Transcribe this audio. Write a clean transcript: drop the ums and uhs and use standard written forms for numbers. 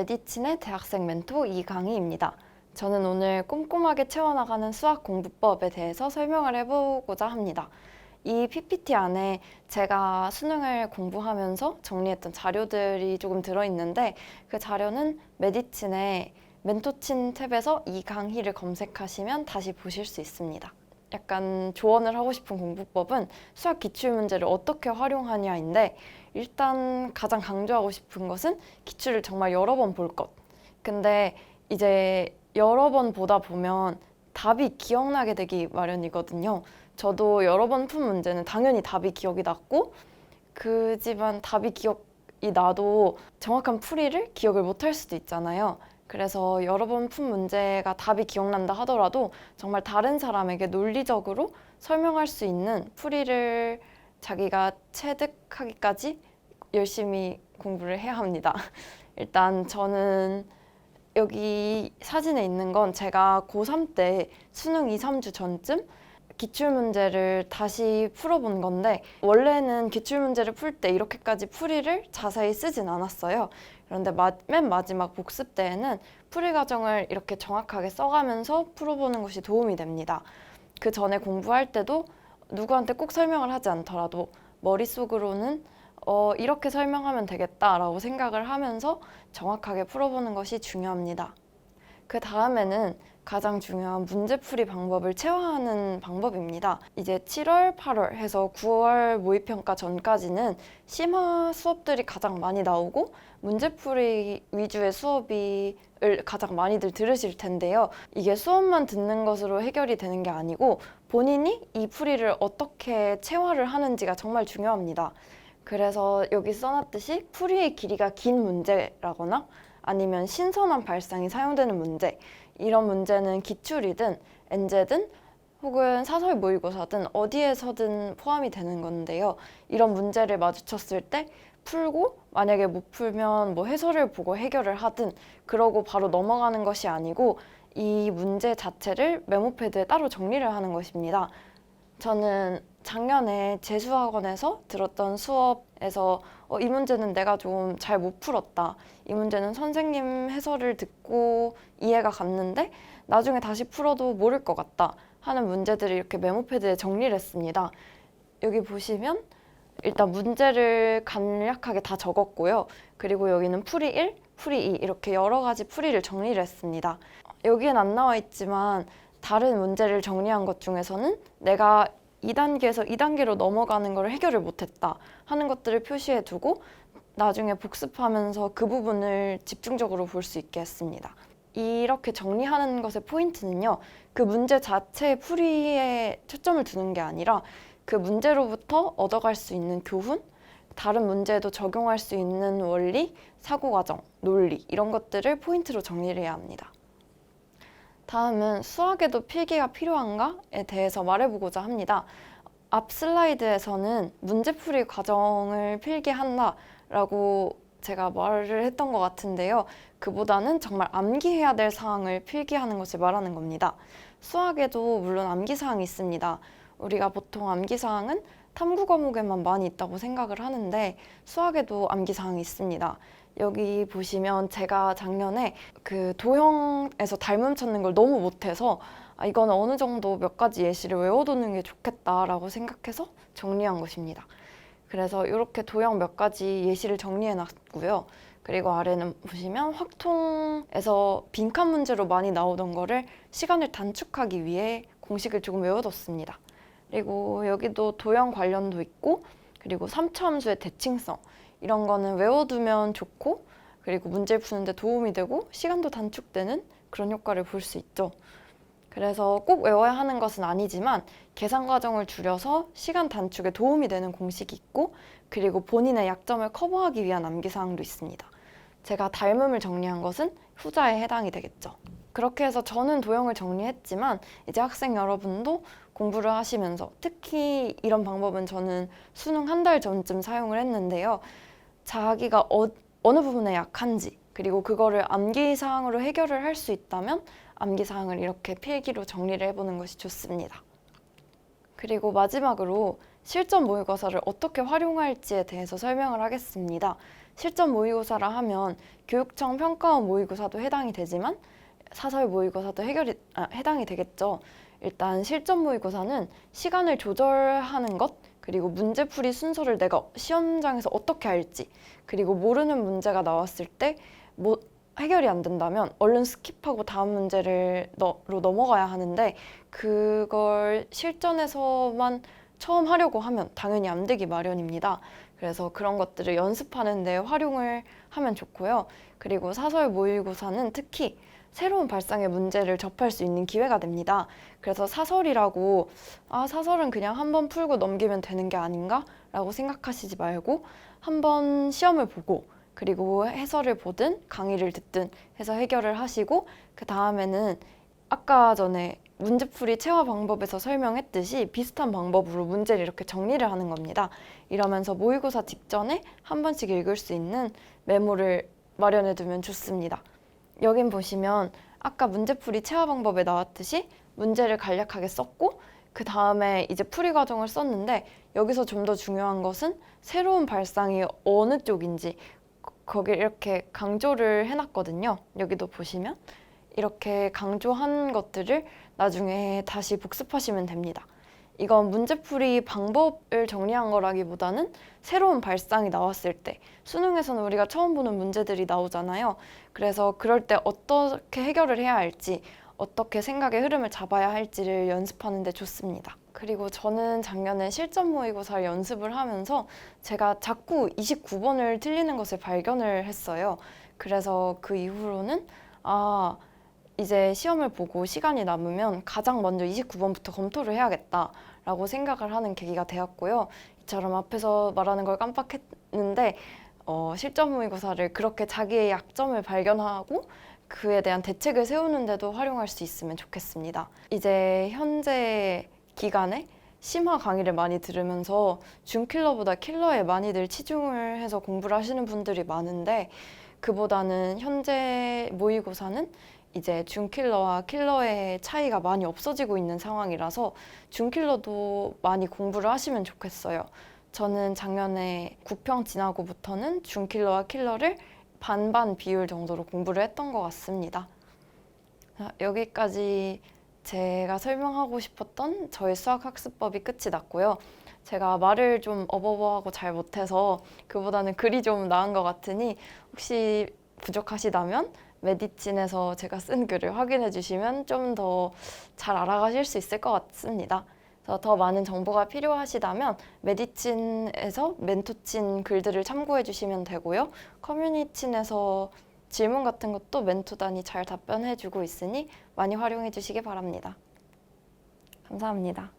메디친의 대학생 멘토 이강희입니다. 저는 오늘 꼼꼼하게 채워나가는 수학 공부법에 대해서 설명을 해보고자 합니다. 이 PPT 안에 제가 수능을 공부하면서 정리했던 자료들이 조금 들어있는데 그 자료는 메디친의 멘토친 탭에서 이강희를 검색하시면 다시 보실 수 있습니다. 약간 조언을 하고 싶은 공부법은 수학 기출문제를 어떻게 활용하냐인데 일단 가장 강조하고 싶은 것은 기출을 정말 여러 번 볼 것. 근데 이제 여러 번 보다 보면 답이 기억나게 되기 마련이거든요. 저도 여러 번 푼 문제는 당연히 답이 기억이 났고 그지만 답이 기억이 나도 정확한 풀이를 기억을 못할 수도 있잖아요. 그래서 여러 번 푼 문제가 답이 기억난다 하더라도 정말 다른 사람에게 논리적으로 설명할 수 있는 풀이를 자기가 체득하기까지 열심히 공부를 해야 합니다. 일단 저는 여기 사진에 있는 건 제가 고3 때 수능 2, 3주 전쯤 기출문제를 다시 풀어본 건데 원래는 기출문제를 풀 때 이렇게까지 풀이를 자세히 쓰진 않았어요. 그런데 맨 마지막 복습 때에는 풀이 과정을 이렇게 정확하게 써가면서 풀어보는 것이 도움이 됩니다. 그 전에 공부할 때도 누구한테 꼭 설명을 하지 않더라도 머릿속으로는 이렇게 설명하면 되겠다라고 생각을 하면서 정확하게 풀어보는 것이 중요합니다. 그 다음에는 가장 중요한 문제풀이 방법을 체화하는 방법입니다. 이제 7월, 8월 해서 9월 모의평가 전까지는 심화 수업들이 가장 많이 나오고 문제풀이 위주의 수업을 가장 많이들 들으실 텐데요. 이게 수업만 듣는 것으로 해결이 되는 게 아니고 본인이 이 풀이를 어떻게 체화를 하는지가 정말 중요합니다. 그래서 여기 써놨듯이 풀이의 길이가 긴 문제라거나 아니면 신선한 발상이 사용되는 문제, 이런 문제는 기출이든 엔제든 혹은 사설 모의고사든 어디에서든 포함이 되는 건데요. 이런 문제를 마주쳤을 때 풀고 만약에 못 풀면 뭐 해설을 보고 해결을 하든 그러고 바로 넘어가는 것이 아니고 이 문제 자체를 메모패드에 따로 정리를 하는 것입니다. 저는 작년에 재수학원에서 들었던 수업에서 이 문제는 내가 좀 잘 못 풀었다. 이 문제는 선생님 해설을 듣고 이해가 갔는데 나중에 다시 풀어도 모를 것 같다 하는 문제들을 이렇게 메모패드에 정리를 했습니다. 여기 보시면 일단 문제를 간략하게 다 적었고요. 그리고 여기는 풀이 1, 풀이 2 이렇게 여러 가지 풀이를 정리를 했습니다. 여기엔 안 나와 있지만 다른 문제를 정리한 것 중에서는 내가 2단계에서 2단계로 넘어가는 걸 해결을 못했다 하는 것들을 표시해 두고 나중에 복습하면서 그 부분을 집중적으로 볼 수 있게 했습니다. 이렇게 정리하는 것의 포인트는요. 그 문제 자체의 풀이에 초점을 두는 게 아니라 그 문제로부터 얻어갈 수 있는 교훈, 다른 문제에도 적용할 수 있는 원리, 사고과정, 논리 이런 것들을 포인트로 정리를 해야 합니다. 다음은 수학에도 필기가 필요한가에 대해서 말해보고자 합니다. 앞 슬라이드에서는 문제풀이 과정을 필기한다라고 제가 말을 했던 것 같은데요. 그보다는 정말 암기해야 될 사항을 필기하는 것을 말하는 겁니다. 수학에도 물론 암기 사항이 있습니다. 우리가 보통 암기 사항은 탐구 과목에만 많이 있다고 생각을 하는데 수학에도 암기 사항이 있습니다. 여기 보시면 제가 작년에 그 도형에서 닮음 찾는 걸 너무 못해서 이거는 어느 정도 몇 가지 예시를 외워두는 게 좋겠다라고 생각해서 정리한 것입니다. 그래서 이렇게 도형 몇 가지 예시를 정리해 놨고요. 그리고 아래는 보시면 확통에서 빈칸 문제로 많이 나오던 거를 시간을 단축하기 위해 공식을 조금 외워뒀습니다. 그리고 여기도 도형 관련도 있고 그리고 3차 함수의 대칭성 이런 거는 외워두면 좋고 그리고 문제를 푸는데 도움이 되고 시간도 단축되는 그런 효과를 볼 수 있죠. 그래서 꼭 외워야 하는 것은 아니지만 계산 과정을 줄여서 시간 단축에 도움이 되는 공식이 있고 그리고 본인의 약점을 커버하기 위한 암기사항도 있습니다. 제가 닮음을 정리한 것은 후자에 해당이 되겠죠. 그렇게 해서 저는 도형을 정리했지만 이제 학생 여러분도 공부를 하시면서 특히 이런 방법은 저는 수능 한 달 전쯤 사용을 했는데요. 자기가 어느 부분에 약한지 그리고 그거를 암기사항으로 해결을 할 수 있다면 암기사항을 이렇게 필기로 정리를 해보는 것이 좋습니다. 그리고 마지막으로 실전 모의고사를 어떻게 활용할지에 대해서 설명을 하겠습니다. 실전 모의고사라 하면 교육청 평가원 모의고사도 해당이 되지만 사설 모의고사도 해당이 되겠죠. 일단 실전 모의고사는 시간을 조절하는 것, 그리고 문제풀이 순서를 내가 시험장에서 어떻게 할지, 그리고 모르는 문제가 나왔을 때 해결이 안 된다면 얼른 스킵하고 다음 문제로 넘어가야 하는데, 그걸 실전에서만 처음 하려고 하면 당연히 안 되기 마련입니다. 그래서 그런 것들을 연습하는 데 활용을 하면 좋고요. 그리고 사설 모의고사는 특히 새로운 발상의 문제를 접할 수 있는 기회가 됩니다. 그래서 사설이라고 사설은 그냥 한번 풀고 넘기면 되는 게 아닌가? 라고 생각하시지 말고 한번 시험을 보고 그리고 해설을 보든 강의를 듣든 해서 해결을 하시고, 그 다음에는 아까 전에 문제풀이 체화 방법에서 설명했듯이 비슷한 방법으로 문제를 이렇게 정리를 하는 겁니다. 이러면서 모의고사 직전에 한 번씩 읽을 수 있는 메모를 마련해 두면 좋습니다. 여긴 보시면 아까 문제풀이 체화 방법에 나왔듯이 문제를 간략하게 썼고, 그 다음에 이제 풀이 과정을 썼는데, 여기서 좀 더 중요한 것은 새로운 발상이 어느 쪽인지 거기 이렇게 강조를 해놨거든요. 여기도 보시면 이렇게 강조한 것들을 나중에 다시 복습하시면 됩니다. 이건 문제풀이 방법을 정리한 거라기보다는 새로운 발상이 나왔을 때, 수능에서는 우리가 처음 보는 문제들이 나오잖아요. 그래서 그럴 때 어떻게 해결을 해야 할지, 어떻게 생각의 흐름을 잡아야 할지를 연습하는 데 좋습니다. 그리고 저는 작년에 실전 모의고사를 연습을 하면서 제가 자꾸 29번을 틀리는 것을 발견을 했어요. 그래서 그 이후로는 이제 시험을 보고 시간이 남으면 가장 먼저 29번부터 검토를 해야겠다라고 생각을 하는 계기가 되었고요. 이처럼 앞에서 말하는 걸 깜빡했는데 실전 모의고사를 그렇게 자기의 약점을 발견하고 그에 대한 대책을 세우는데도 활용할 수 있으면 좋겠습니다. 이제 현재 기간에 심화 강의를 많이 들으면서 준킬러보다 킬러에 많이들 치중을 해서 공부를 하시는 분들이 많은데, 그보다는 현재 모의고사는 이제 준킬러와 킬러의 차이가 많이 없어지고 있는 상황이라서 준킬러도 많이 공부를 하시면 좋겠어요. 저는 작년에 9평 지나고부터는 준킬러와 킬러를 반반 비율 정도로 공부를 했던 것 같습니다. 여기까지 제가 설명하고 싶었던 저의 수학학습법이 끝이 났고요. 제가 말을 좀 어버버하고 잘 못해서 그보다는 글이 좀 나은 것 같으니 혹시 부족하시다면 메디친에서 제가 쓴 글을 확인해 주시면 좀 더 잘 알아가실 수 있을 것 같습니다. 그래서 더 많은 정보가 필요하시다면 메디친에서 멘토친 글들을 참고해 주시면 되고요. 커뮤니친에서 질문 같은 것도 멘토단이 잘 답변해 주고 있으니 많이 활용해 주시기 바랍니다. 감사합니다.